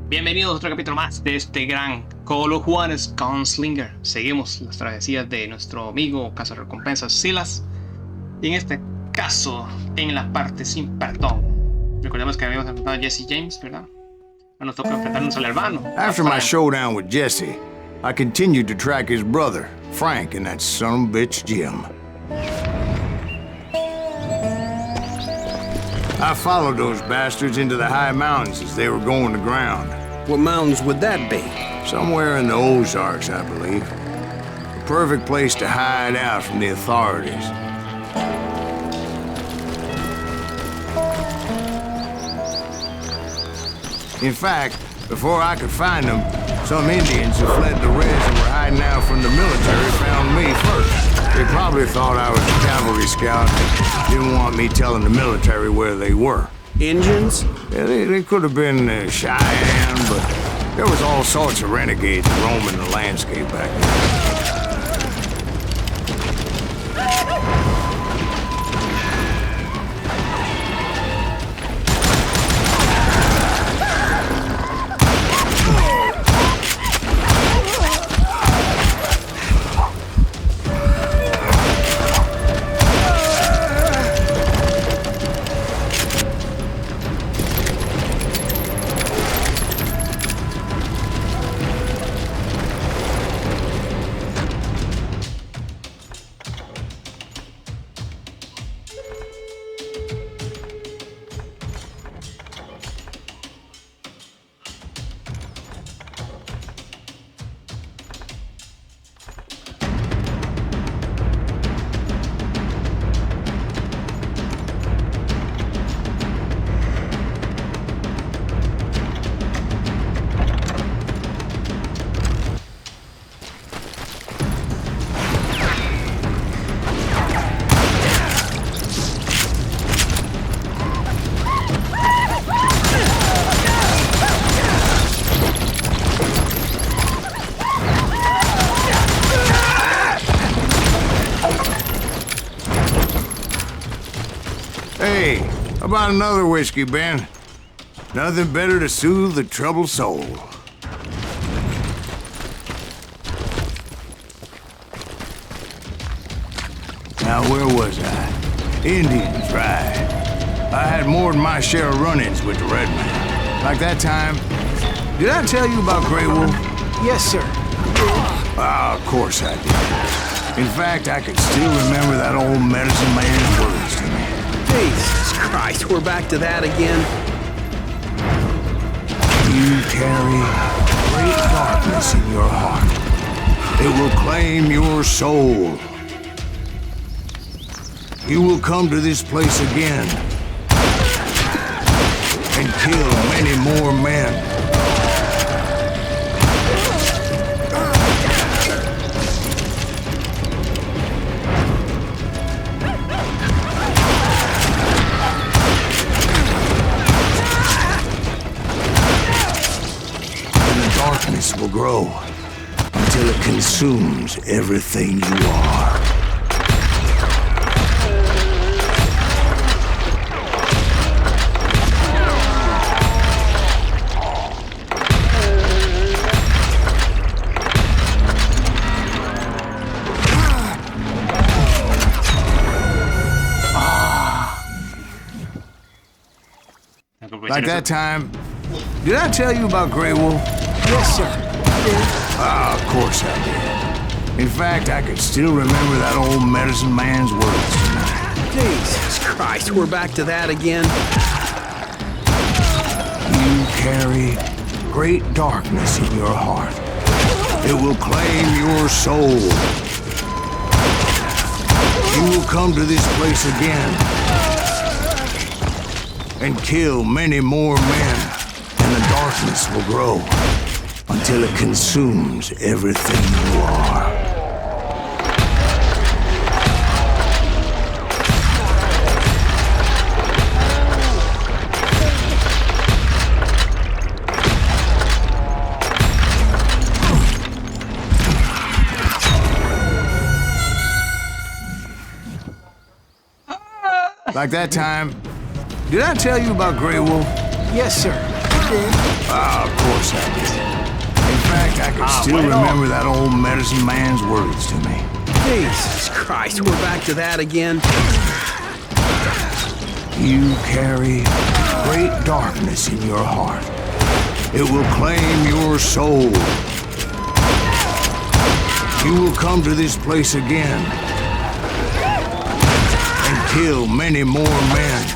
Bienvenidos a otro capítulo más de este gran Call of Juarez Gunslinger. Seguimos las travesías de nuestro amigo cazarrecompensas Silas. Y en este caso, en la parte sin perdón. Recordemos que habíamos enfrentado a Jesse James, ¿verdad? Ahora nos toca enfrentarnos al hermano. After my showdown with Jesse, I continued to track his brother, Frank, and that son of a bitch Jim. I followed those bastards into the high mountains as they were going to ground. What mountains would that be? Somewhere in the Ozarks, I believe. The perfect place to hide out from the authorities. In fact, before I could find them, some Indians who fled the res and were hiding out from the military found me first. They probably thought I was a cavalry scout and didn't want me telling the military where they were. Indians? Yeah, they could have been Cheyenne, but there was all sorts of renegades roaming the landscape back then. Hey, how about another whiskey, Ben? Nothing better to soothe the troubled soul. Now, where was I? Indians, right. I had more than my share of run-ins with the red man. Like that time, did I tell you about Grey Wolf? Yes, sir. Ah, of course I did. In fact, I could still remember that old medicine man's words to me. Jesus Christ, we're back to that again. You carry great darkness in your heart. It will claim your soul. You will come to this place again and kill many more men. Darkness will grow until it consumes everything you are. Like that time, did I tell you about Grey Wolf? Yes, sir. Ah, of course I did. In fact, I could still remember that old medicine man's words tonight. Jesus Christ, we're back to that again. You carry great darkness in your heart. It will claim your soul. You will come to this place again and kill many more men, and the darkness will grow until it consumes everything you are. Like that time, did I tell you about Grey Wolf? Yes, sir. Of course I did. In fact, I can still remember that old medicine man's words to me. Jesus Christ, we're back to that again. You carry great darkness in your heart. It will claim your soul. You will come to this place again and kill many more men.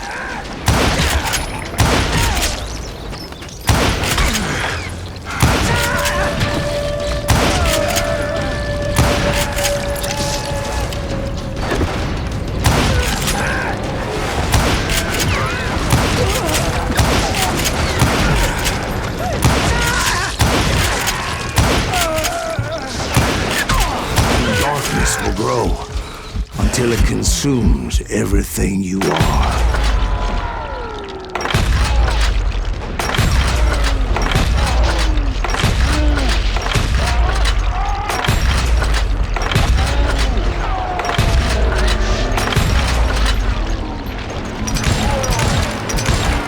Will grow until it consumes everything you are.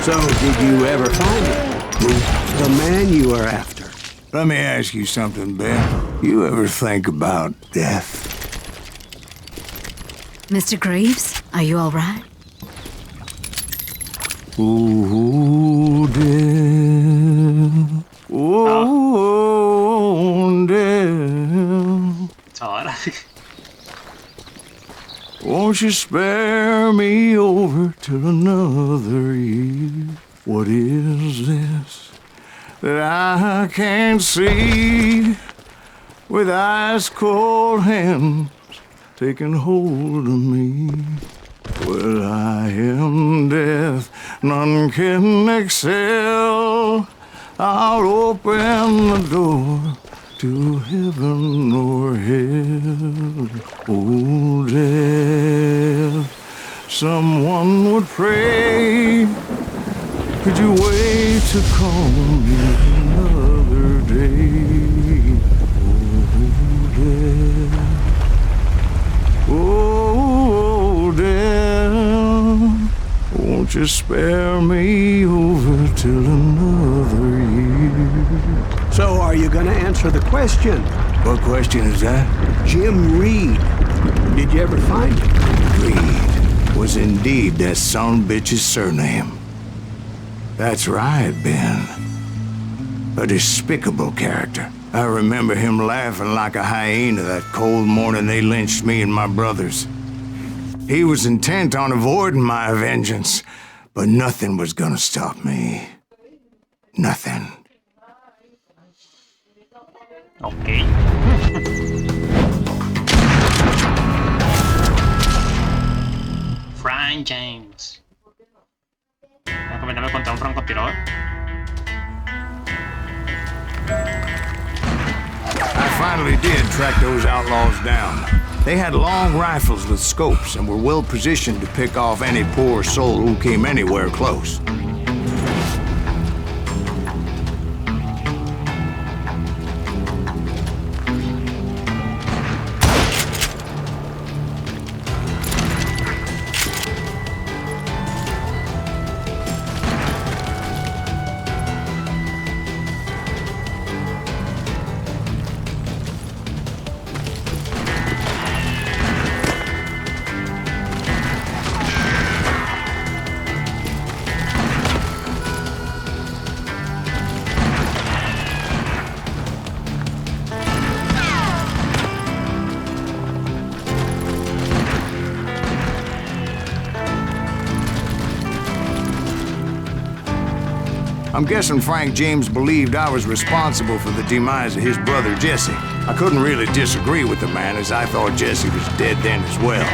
So, did you ever find it? The man you are after. Let me ask you something, Ben. You ever think about death? Mr. Greaves, are you all right? Ooh, death. Ooh, death. Ahora. Won't you spare me over till another year? What is this that I can't see with ice cold hands taking hold of me? Well, I am death, none can excel. I'll open the door to heaven or hell. Oh, death, someone would pray. Could you wait to call me another day? Oh, death, oh, death, won't you spare me over till another year? So, are you going to answer the question? What question is that? Jim Reed. Did you ever find him? Reed was indeed that son bitch's surname. That's right, Ben. A despicable character. I remember him laughing like a hyena that cold morning they lynched me and my brothers. He was intent on avoiding my vengeance, but nothing was gonna stop me. Nothing. Ok. Frank James. Vamos a comentarme contra un francotirador. I finally did track those outlaws down. They had long rifles with scopes and were well positioned to pick off any poor soul who came anywhere close. I'm guessing Frank James believed I was responsible for the demise of his brother Jesse. I couldn't really disagree with the man, as I thought Jesse was dead then as well.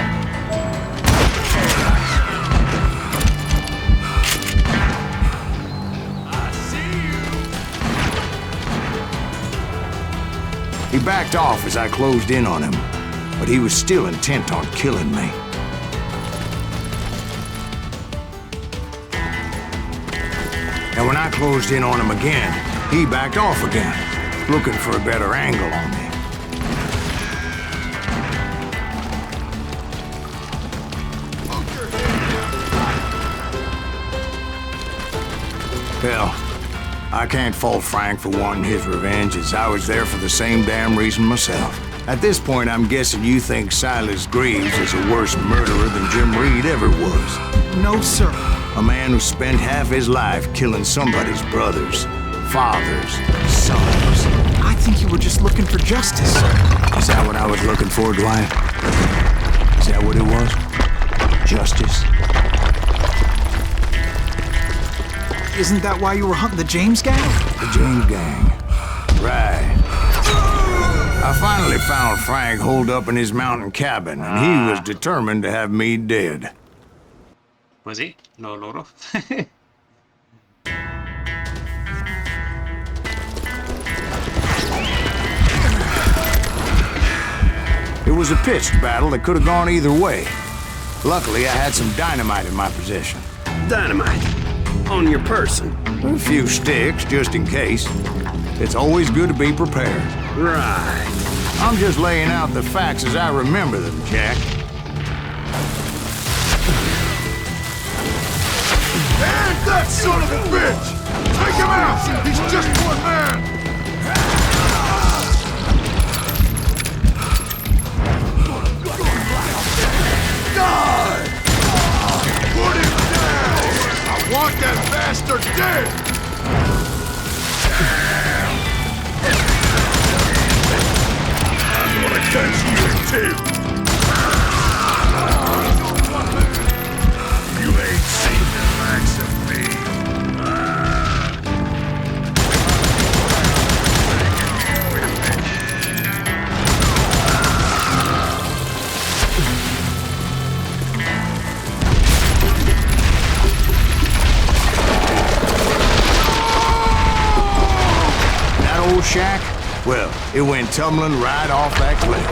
He backed off as I closed in on him, but he was still intent on killing me. And when I closed in on him again, he backed off again, looking for a better angle on me. Hell, I can't fault Frank for wanting his revenge, as I was there for the same damn reason myself. At this point, I'm guessing you think Silas Greaves is a worse murderer than Jim Reed ever was. No, sir. A man who spent half his life killing somebody's brothers, fathers, sons. I think you were just looking for justice, sir. Is that what I was looking for, Dwight? Is that what it was? Justice? Isn't that why you were hunting the James gang? The James gang. Right. I finally found Frank holed up in his mountain cabin, and he was determined to have me dead. Pues sí, lo logró. It was a pitched battle that could have gone either way. Luckily, I had some dynamite in my possession. Dynamite. On your person. A few sticks, just in case. It's always good to be prepared. Right. I'm just laying out the facts as I remember them, Jack. And that son of a bitch! Take him out! He's just one man! Die! Put him down! I want that bastard dead! I'm gonna catch you too! You ain't seen the likes of me. That old shack? Well, it went tumbling right off that cliff.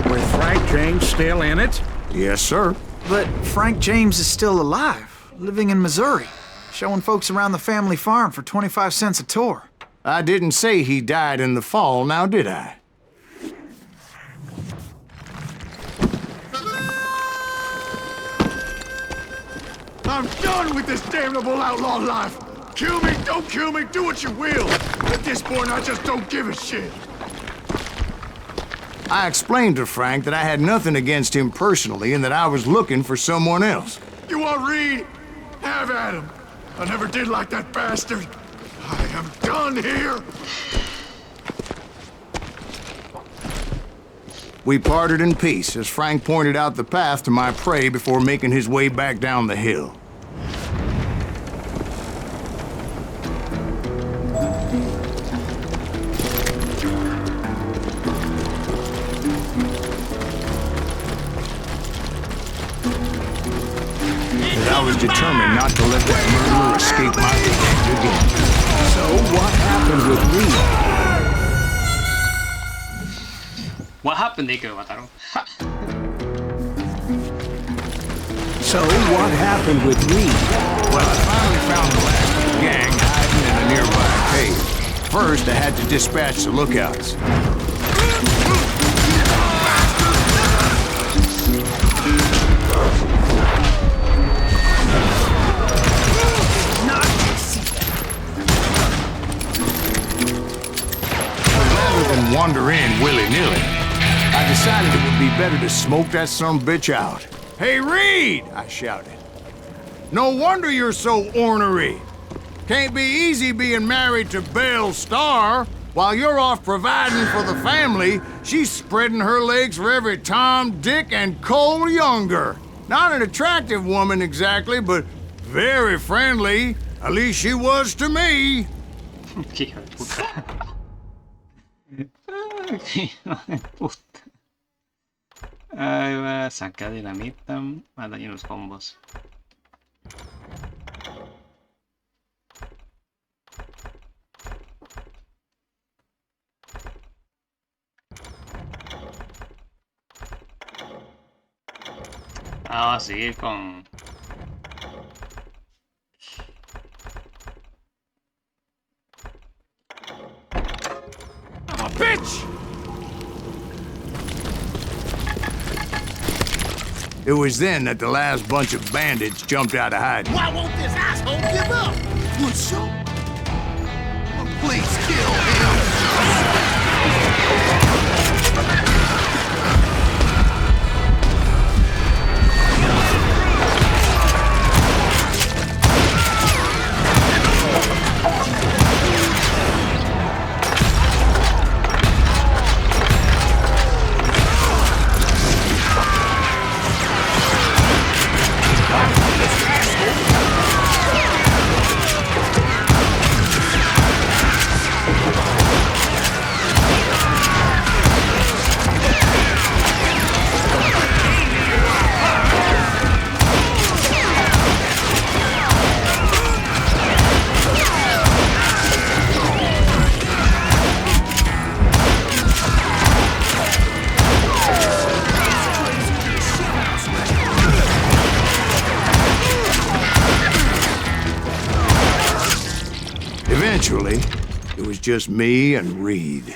With Frank James still in it? Yes, sir. But Frank James is still alive, living in Missouri, showing folks around the family farm for 25 cents a tour. I didn't say he died in the fall, now did I? I'm done with this damnable outlaw life! Kill me, don't kill me, do what you will! At this point, I just don't give a shit! I explained to Frank that I had nothing against him personally and that I was looking for someone else. You want Reed? Have at him! I never did like that bastard! I am done here! We parted in peace as Frank pointed out the path to my prey before making his way back down the hill. I was determined not to let that murderer escape my revenge again. So what happened with Reed? What happened? De que lo mataron. So what happened with Reed? Well, I finally found the last of the gang hiding in a nearby cave. First, I had to dispatch the lookouts. Wander in willy-nilly. I decided it would be better to smoke that sumbitch out. Hey, Reed! I shouted. No wonder you're so ornery. Can't be easy being married to Belle Starr. While you're off providing for the family, she's spreading her legs for every Tom, Dick, and Cole Younger. Not an attractive woman exactly, but very friendly. At least she was to me. Qué hijo de puta. Qué hijo de puta. Ahí va, saca dinamita, manda ahí unos combos. Vamos a seguir con... Oh, bitch! It was then that the last bunch of bandits jumped out of hiding. Why won't this asshole give up? Good show. Please kill him! Eventually, it was just me and Reed.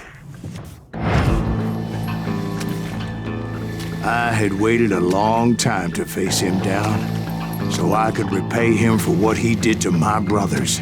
I had waited a long time to face him down, so I could repay him for what he did to my brothers.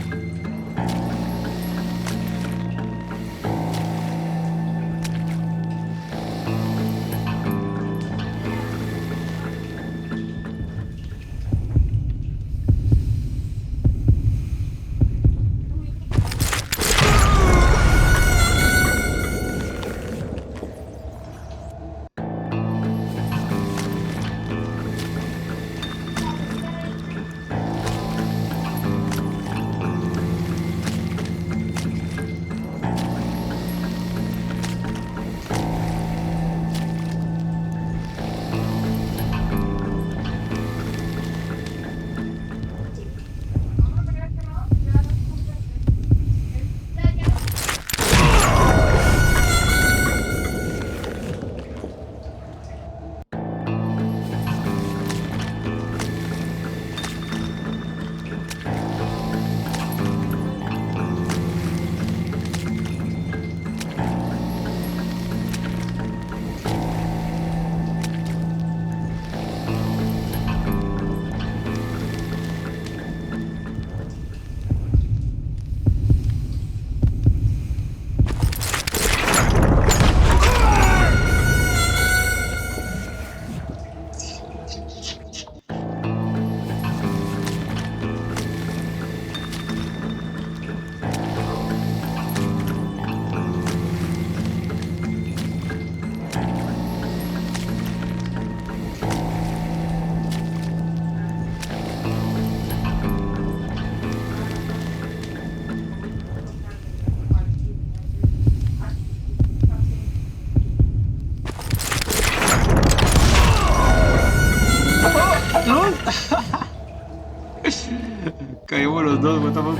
Caímos los dos, what the fuck.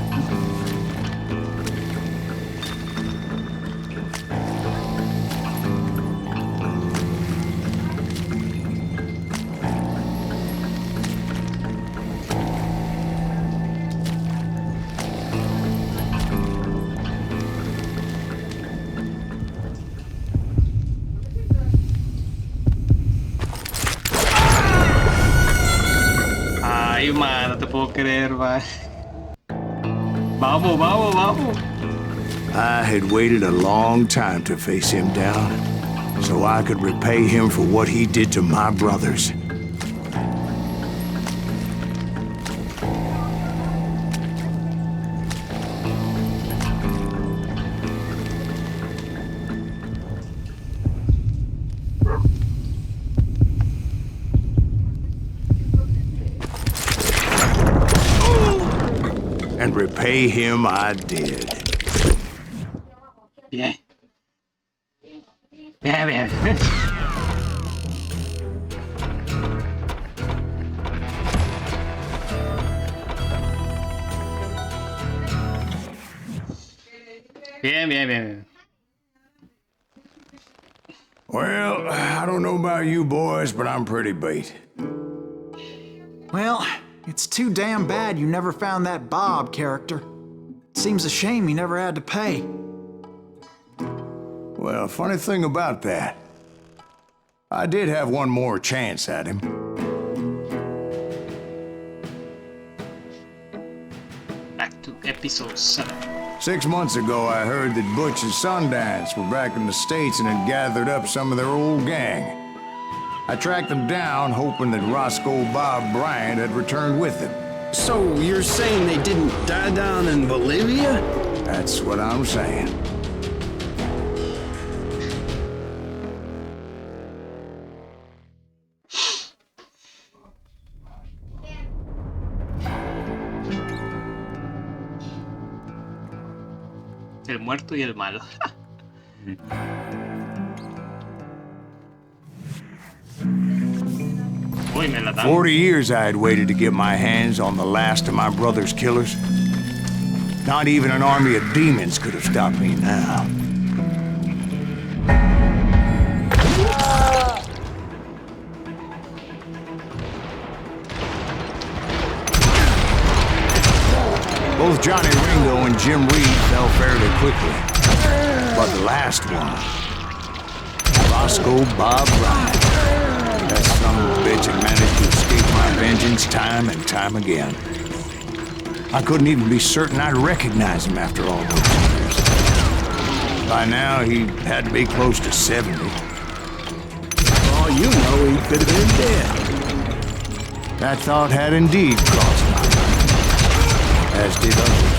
Ay, man, no te puedo creer, man. Vamos, vamos, vamos. I had waited a long time to face him down, so I could repay him for what he did to my brothers. And repay him I did. Bien. Bien, bien. Bien, bien, bien. Well, I don't know about you boys, but I'm pretty beat. Well, it's too damn bad you never found that Bob character. Seems a shame he never had to pay. Well, funny thing about that, I did have one more chance at him. back to episode 7. 6 months ago, I heard that Butch and Sundance were back in the States and had gathered up some of their old gang. I tracked them down, hoping that Roscoe Bob Bryant had returned with them. So you're saying they didn't die down in Bolivia? That's what I'm saying. El muerto y el malo. Uy, me la dan. 40 years I had waited to get my hands on the last of my brother's killers. Not even an army of demons could have stopped me now. Both Johnny Ringo and Jim Reed fell fairly quickly. But the last one, Roscoe Bob Bryant, that son of a bitch had managed to escape my vengeance time and time again. I couldn't even be certain I'd recognize him after all those years. By now, he had to be close to 70. For all you know, he could have been dead. That thought had indeed crossed my mind, as did others.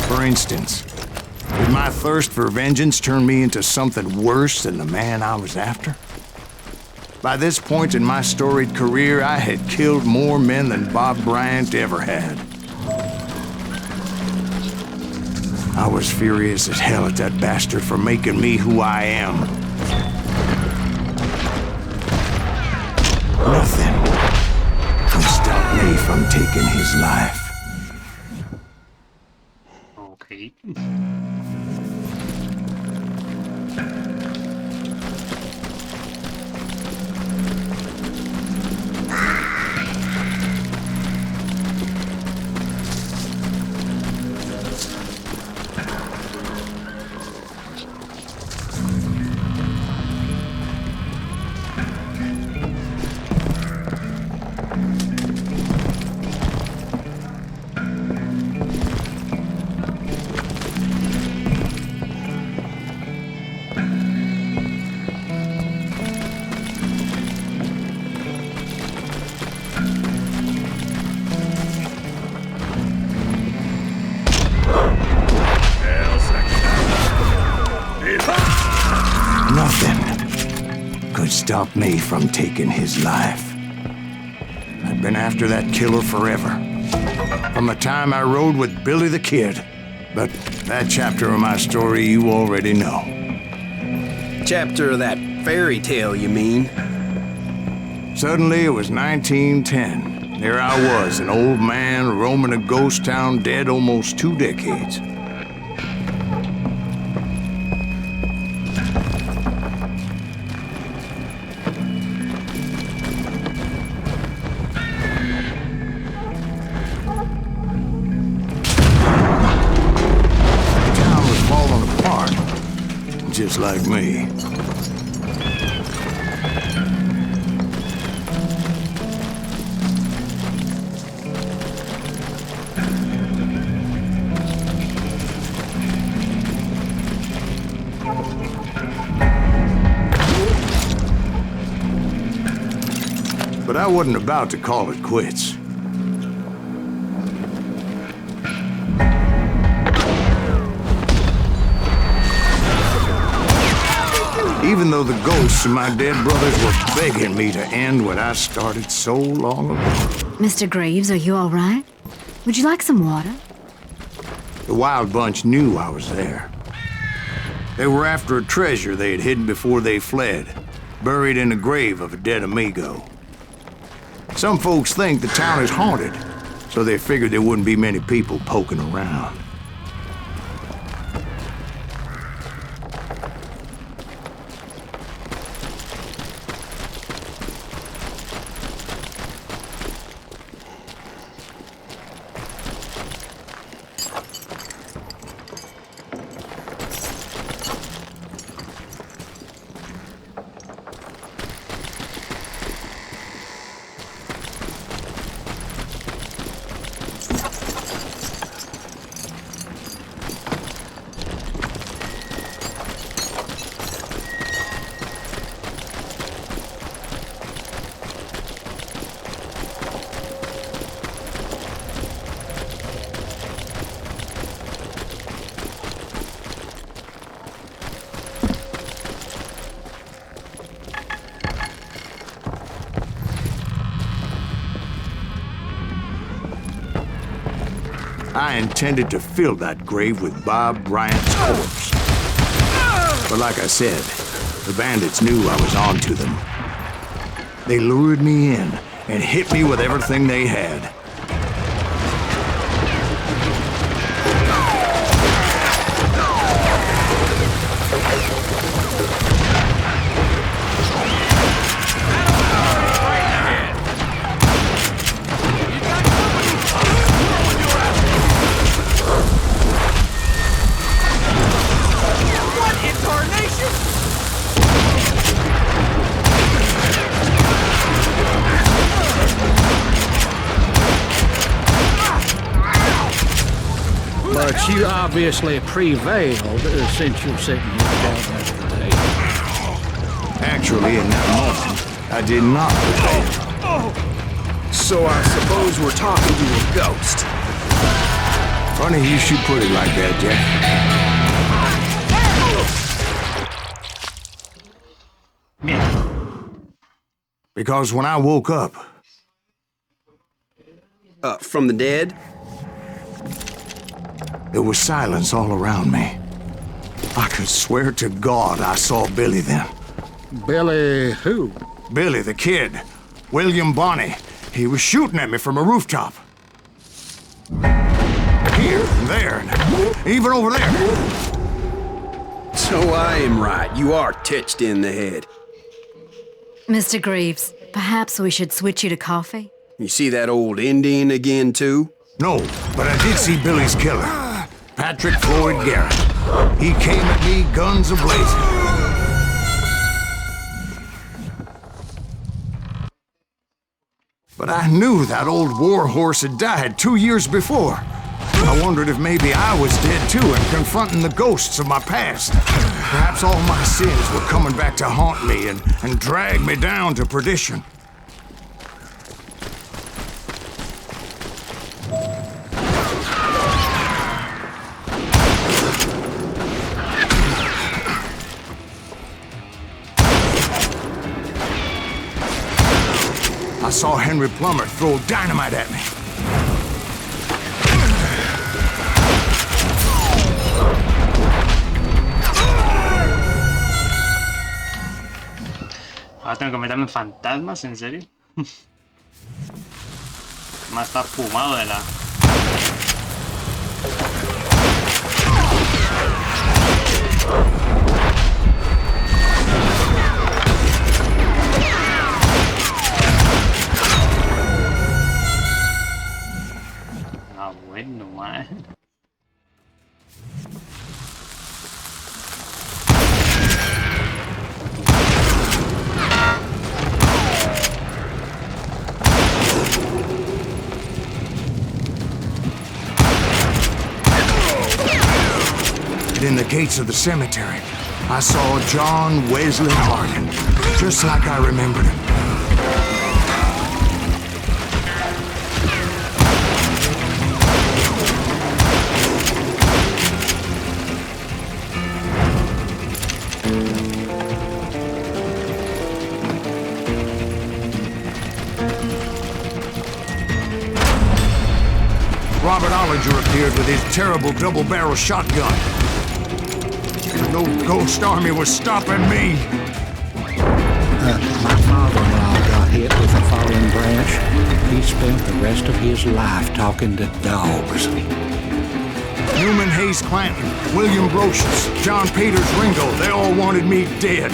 For instance, did my thirst for vengeance turn me into something worse than the man I was after? By this point in my storied career, I had killed more men than Bob Bryant ever had. I was furious as hell at that bastard for making me who I am. Nothing can stop me from taking his life. Okay. Nothing could stop me from taking his life. I'd been after that killer forever, from the time I rode with Billy the Kid. But that chapter of my story you already know. Chapter of that fairy tale, you mean? Suddenly it was 1910. There I was, an old man roaming a ghost town dead almost 2 decades. Just like me. But I wasn't about to call it quits. Even though the ghosts of my dead brothers were begging me to end what I started so long ago. Mr. Graves, are you all right? Would you like some water? The Wild Bunch knew I was there. They were after a treasure they had hidden before they fled, buried in the grave of a dead amigo. Some folks think the town is haunted, so they figured there wouldn't be many people poking around. I intended to fill that grave with Bob Bryant's corpse. But like I said, the bandits knew I was on to them. They lured me in and hit me with everything they had. But you obviously prevailed since you're sitting here talking at the table. Actually, in that moment, I did not prevail. So I suppose we're talking to a ghost. Funny you should put it like that, Jack. Bien. Because when I woke up, From the dead? there was silence all around me. I could swear to God I saw Billy then. Billy who? Billy, the kid. William Bonney. He was shooting at me from a rooftop. Here, and there, and even over there. So I am right. You are touched in the head. Mr. Greaves, perhaps we should switch you to coffee? You see that old Indian again, too? No, but I did see Billy's killer, Patrick Floyd Garrett. He came at me, guns a-blazing. But I knew that old war horse had died 2 years before. I wondered if maybe I was dead too and confronting the ghosts of my past. Perhaps all my sins were coming back to haunt me and drag me down to perdition. I saw Henry Plummer throw dynamite at me. Ahora tengo que meterme en fantasmas, ¿en serio? Más está fumado de la... Ah, bueno, man. In the gates of the cemetery, I saw John Wesley Hardin, just like I remembered him. Robert Ollinger appeared with his terrible double-barrel shotgun. No ghost army was stopping me. My father-in-law got hit with a falling branch. He spent the rest of his life talking to dogs. Newman Hayes Clanton, William Brocious, John Peters Ringo, they all wanted me dead.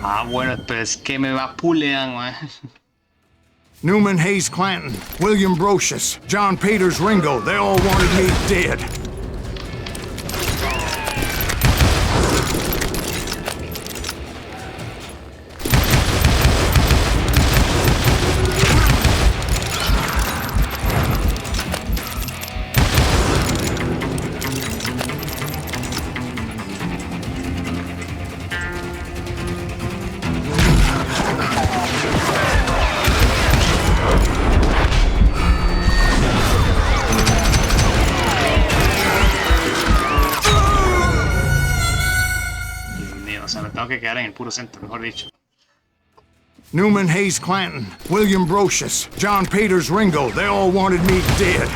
Ah, bueno, pero es que me vapulean, man. Newman Hayes Clanton, William Brocious, John Peters Ringo, they all wanted me dead. que quedar en el puro centro, mejor dicho. Newman Hayes Clanton, William Brocious, John Peters Ringo, they all wanted me dead.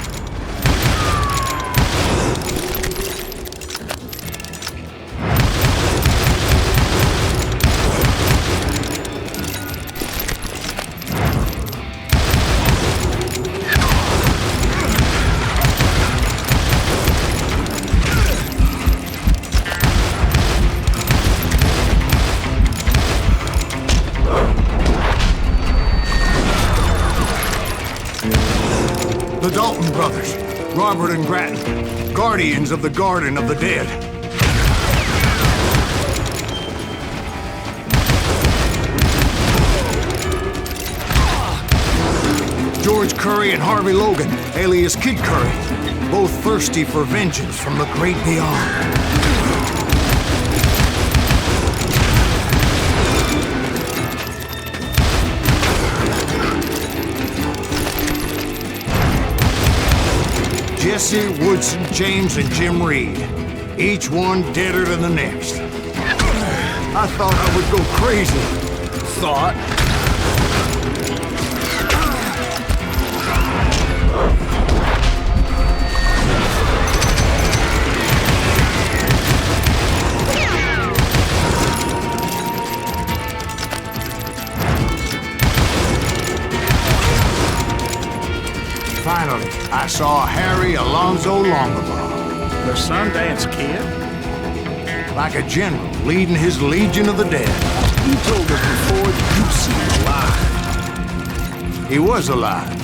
The Dalton brothers, Robert and Grattan, guardians of the Garden of the Dead. George Curry and Harvey Logan, alias Kid Curry, both thirsty for vengeance from the great beyond. Jesse, Woodson, James, and Jim Reed. Each one deader than the next. I thought I would go crazy. Thought? Finally, I saw Harry Alonzo Longabaugh. The Sundance Kid? Like a general leading his legion of the dead. You told us before that you seemed alive. He was alive.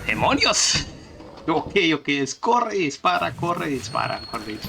¡Demonios! Ok, es corre y dispara, mejor dicho.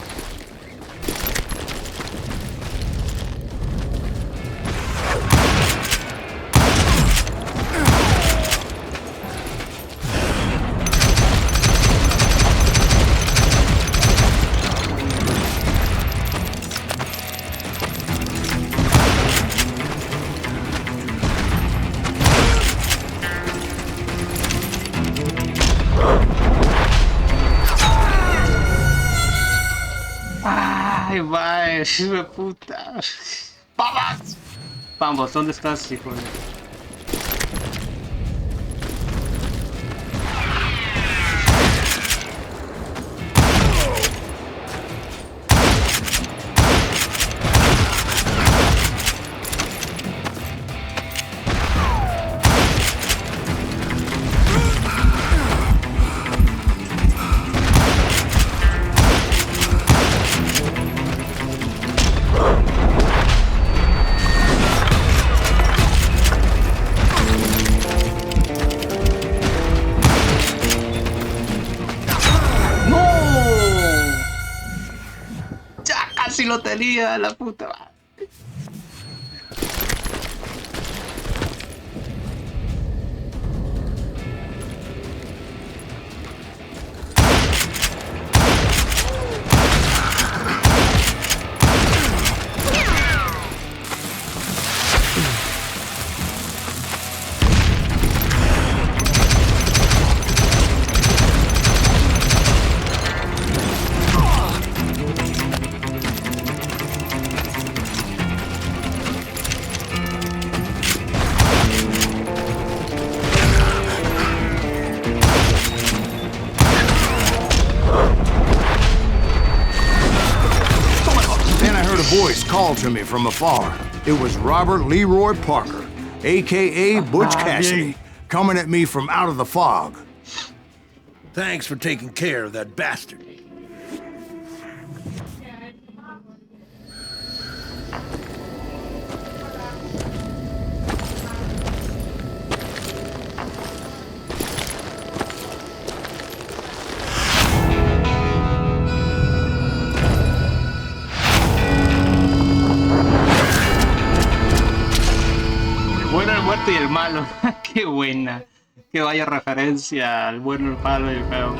Ay, vaya, hijo de puta. ¡Vamos! Vamos, ¿dónde estás, hijo de...? Si lo tenía, la puta madre. Voice called to me from afar. It was Robert Leroy Parker, a.k.a. Butch Cassidy, coming at me from out of the fog. Thanks for taking care of that bastard. bonito y el malo. Qué buena. Que vaya referencia al bueno, el malo y el feo.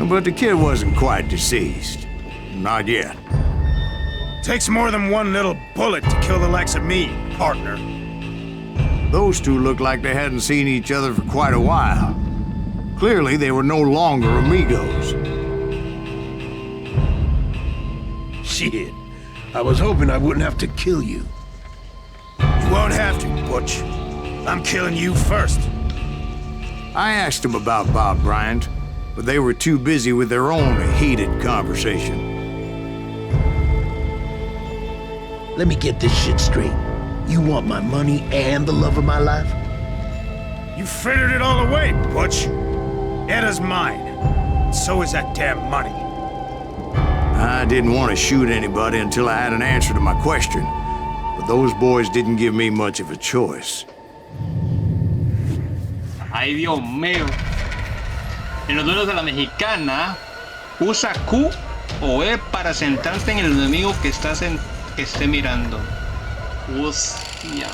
But the kid wasn't quite deceased. Not yet. Takes more than one little bullet to kill the likes of me, partner. Those two looked like they hadn't seen each other for quite a while. Clearly, they were no longer amigos. Shit. I was hoping I wouldn't have to kill you. You won't have to, Butch. I'm killing you first. I asked them about Bob Bryant, but they were too busy with their own heated conversation. Let me get this shit straight. You want my money and the love of my life? You frittered it all away, Butch. Eda's mine. So is that damn money. I didn't want to shoot anybody until I had an answer to my question, but those boys didn't give me much of a choice. Ay, Dios mío. En los duelos de la mexicana, usa Q o E para centrarte en el enemigo que esté mirando. Hostia.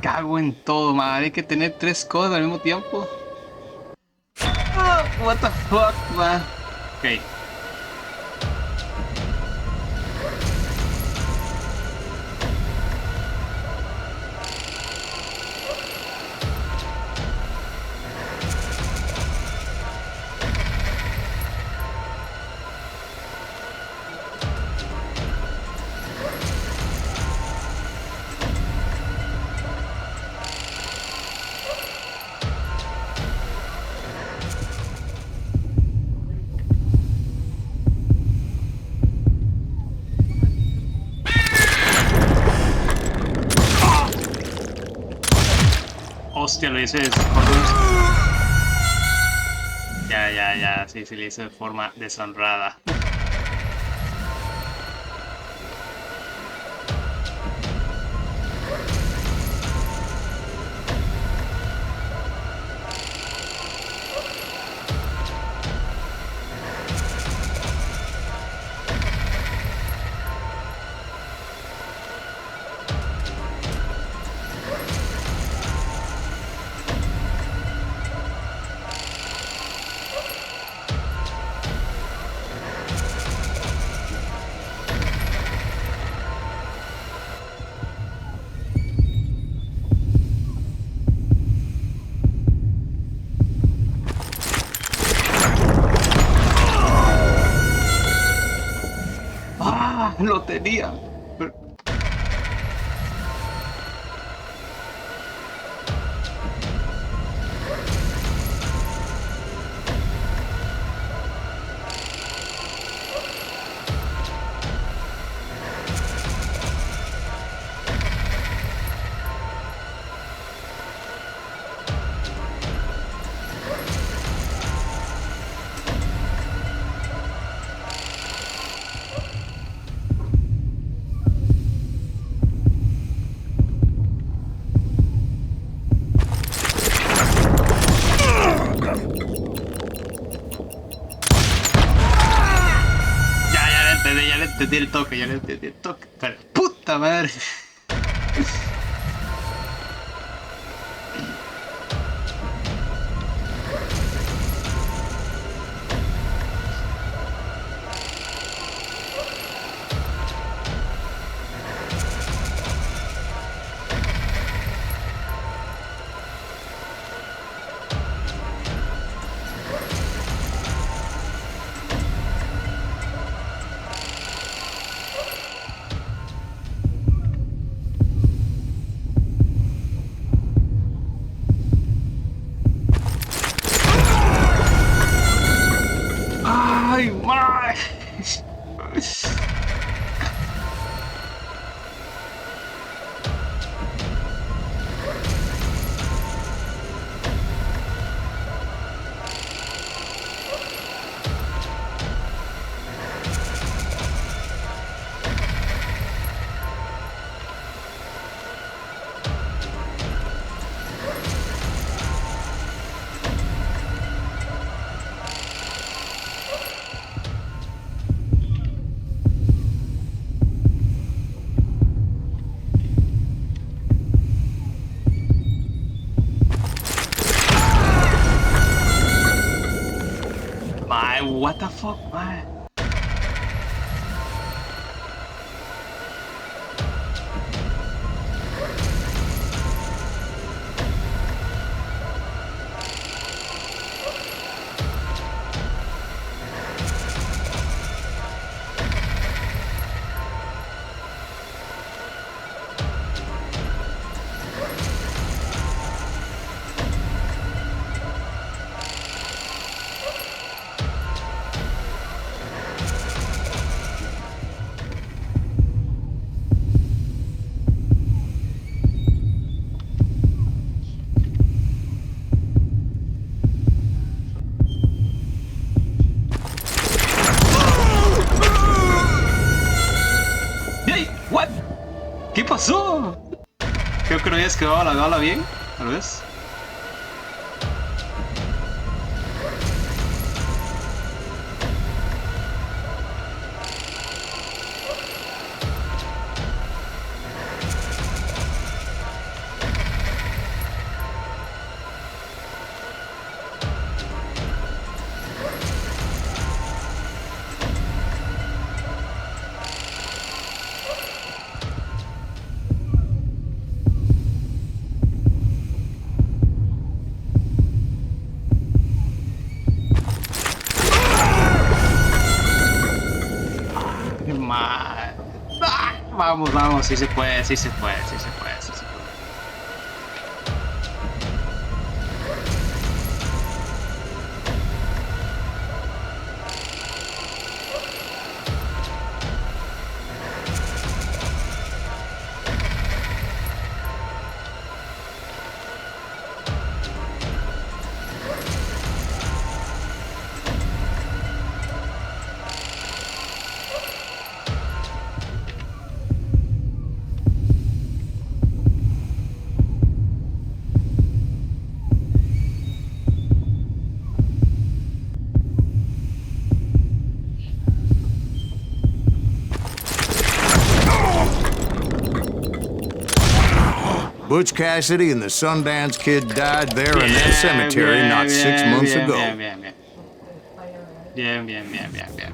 Cago en todo, madre. Hay que tener tres cosas al mismo tiempo. Oh, what the fuck, man. Ok. Hostia, lo hice ya, sí, lo hice de forma deshonrada. Lo tenía. Ya le entendí el toque. Pero puta madre. Ay, what the fuck, mae. ¿Qué pasó? Creo que no habías quedado la bala bien, tal vez. Vamos, vamos, sí se puede, sí se puede, sí se puede, sí se puede. Butch Cassidy and the Sundance Kid died there in that cemetery not 6 months ago. Bien, bien, bien, bien, bien, bien.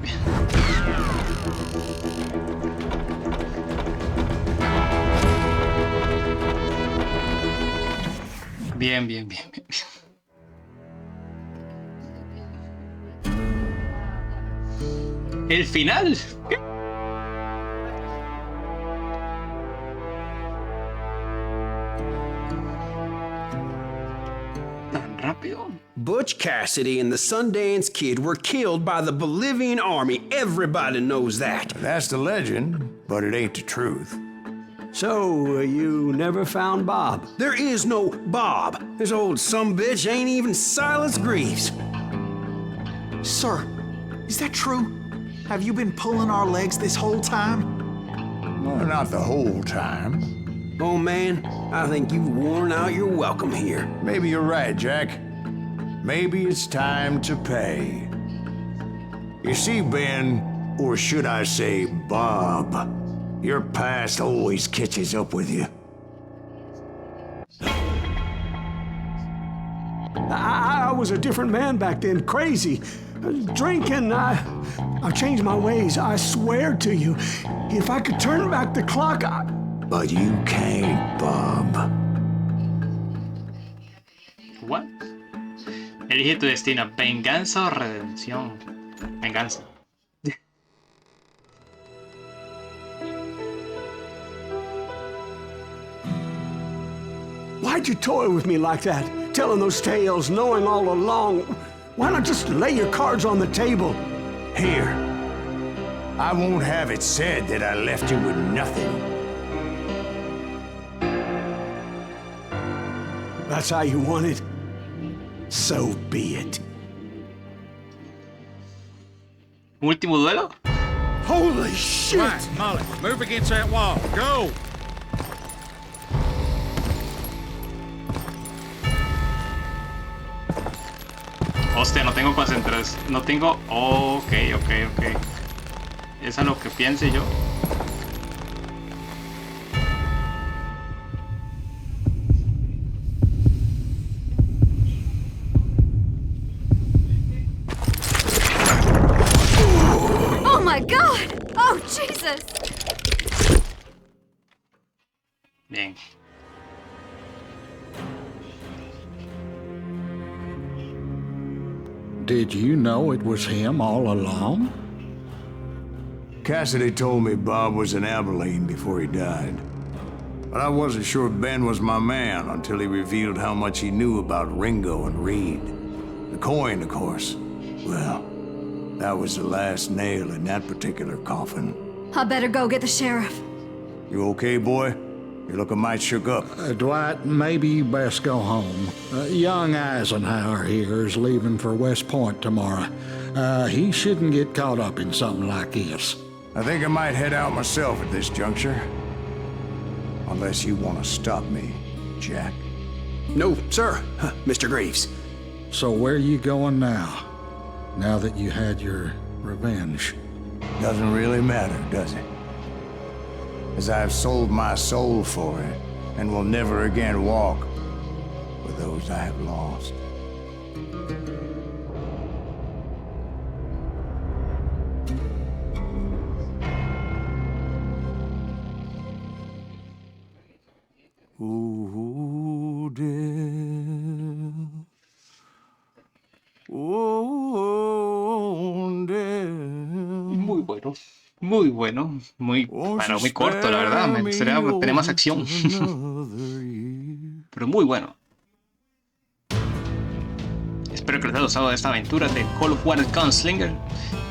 Bien, bien, bien, bien. El final. Tan rápido. Butch Cassidy and the Sundance Kid were killed by the Bolivian army. Everybody knows that. That's the legend, but it ain't the truth. So, you never found Bob? There is no Bob. This old sumbitch ain't even Silas Greaves. Sir, is that true? Have you been pulling our legs this whole time? Well, not the whole time. Oh, man, I think you've worn out your welcome here. Maybe you're right, Jack. Maybe it's time to pay. You see, Ben, or should I say Bob, your past always catches up with you. I was a different man back then, crazy. Drinking, I've changed my ways, I swear to you. If I could turn back the clock, But you can't, Bob. What? Elige tu destino, venganza o redención. Venganza. why'd you toy with me like that? Telling those tales, knowing all along. Why not just lay your cards on the table? Here. I won't have it said that I left you with nothing. That's how you want it? So be it. Último duelo. Holy shit! Right, Molly, move against that wall. Go! Hostia, no tengo concentración. No tengo. Oh, ok. Eso es lo que piense yo. us. Bien. Did you know it was him all along? Cassidy told me Bob was in Abilene before he died. But I wasn't sure Ben was my man until he revealed how much he knew about Ringo and Reed. The coin, of course. Well, that was the last nail in that particular coffin. I better go get the sheriff. You okay, boy? You're looking mighty shook up. Dwight, maybe you best go home. Young Eisenhower here is leaving for West Point tomorrow. He shouldn't get caught up in something like this. I think I might head out myself at this juncture. Unless you want to stop me, Jack. No, sir, Mr. Greaves. So where you going now? Now that you had your revenge? Doesn't really matter, does it? As I've sold my soul for it, and will never again walk with those I have lost. Ooh, dear. Oh, dear. Muy bueno. Muy bueno. Muy, bueno, muy corto, la verdad. Me gustaría tener más acción. Pero muy bueno. Espero que les haya gustado esta aventura de Call of Juarez Gunslinger.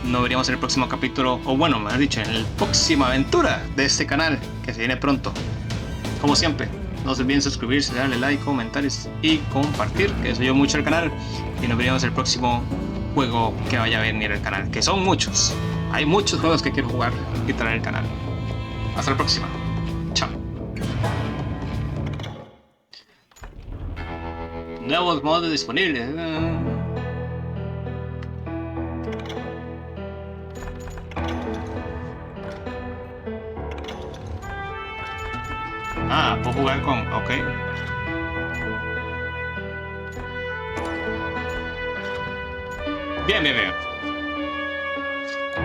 Nos veríamos en el próximo capítulo, o bueno, mejor dicho, en la próxima aventura de este canal, que se viene pronto. Como siempre, no se olviden suscribirse, darle like, comentarios y compartir, que eso ayuda mucho al canal. Y nos veríamos en el próximo juego que vaya a venir al canal, que son muchos. Hay muchos juegos que quiero jugar y traer al canal. Hasta la próxima. Chao. Nuevos modos disponibles. Ah, puedo jugar con... Ok. Bien, bien, bien.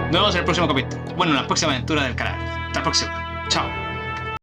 Nos vemos en el próximo capítulo. Bueno, en la próxima aventura del canal. Hasta la próxima. Chao.